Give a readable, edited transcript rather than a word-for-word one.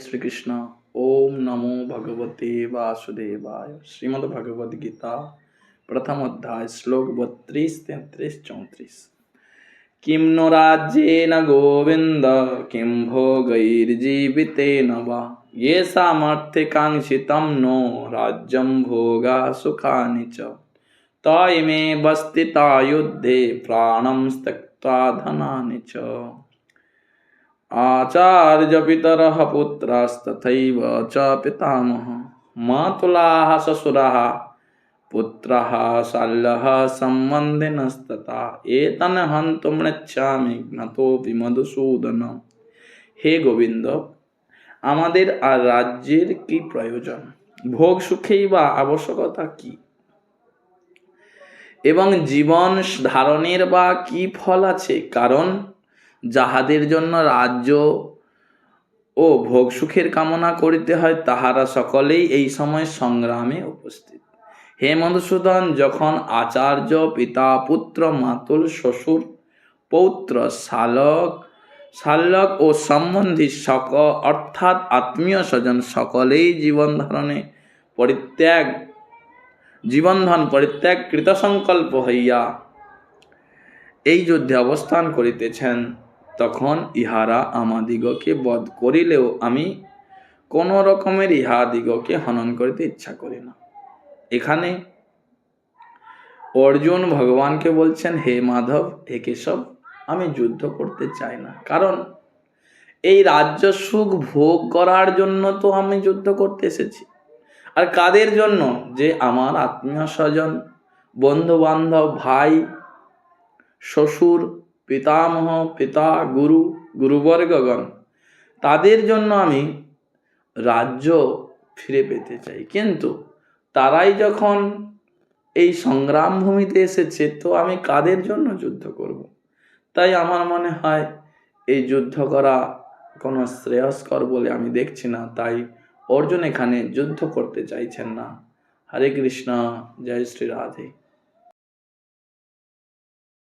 শ্রীকৃষ্ণ। ওম নমো ভগবতে বাসুদেবায়। শ্রীমদ্ ভগবদ গীতা প্রথম অধ্যায় শ্লোক 32, 33, 34। কিম নো রাজ্যেন গোবিন্দ কিম ভোগৈর্জীবিতেন বা येषामर्थे काङ्क्षितं नो राज्यं भोगा सुखानि च तयमेव स्थिता युद्धे प्राणं त्यक्त्वा धनानि च। आचार्य पितरः पुत्रास्तथैव च पितामहः मातुलाः ससुराः पुत्राः शाल्यः सम्बन्धिनस्तथा एतन् हन्तुं नेच्छामि ज्ञातोऽपि मधुसूदन। হে গোবিন্দ, আমাদের আর রাজ্যের কি প্রয়োজন? ভোগ সুখেই বা আবশ্যকতা কি? এবং জীবন ধারণের বা কি ফল আছে? কারণ যাহাদের জন্য রাজ্য ও ভোগ সুখের কামনা করিতে হয় তাহারা সকলেই এই সময় সংগ্রামে উপস্থিত। হে মধুসূদন, যখন আচার্য, পিতা, পুত্র, মাতুল, শ্বশুর, পৌত্র, শালক ও সম্বন্ধী অর্থাৎ আত্মীয় স্বজন সকলেই জীবনধন পরিত্যাগ কৃতসংকল্প হইয়া এই যুদ্ধে অবস্থান করিতেছেন, তখন ইহারা আমাদিগকে বধ করিলেও আমি কোন রকমের ইহাদিগকে হনন করিতে ইচ্ছা করি না। এখানে অর্জুন ভগবানকে বলছেন, হে মাধব, হে কেশব, আমি যুদ্ধ করতে চাই না। কারণ এই রাজ্য সুখ ভোগ করার জন্য তো আমি যুদ্ধ করতে এসেছি। আর কাদের জন্য? যে আমার আত্মীয় স্বজন, বন্ধু বান্ধব, ভাই, শ্বশুর, পিতামহ, পিতা, গুরুবর্গগণ, তাদের জন্য আমি রাজ্য ফিরে পেতে চাই। কিন্তু তারাই যখন এই সংগ্রাম ভূমিতে এসেছে, তো আমি কাদের জন্য যুদ্ধ করব? তাই আমার মনে হয় এই যুদ্ধ করা কোনো শ্রেয়স্কর বলে আমি দেখছি না। তাই অর্জুন এখানে যুদ্ধ করতে চাইছেন না। হরে কৃষ্ণ, জয় শ্রী রাধে।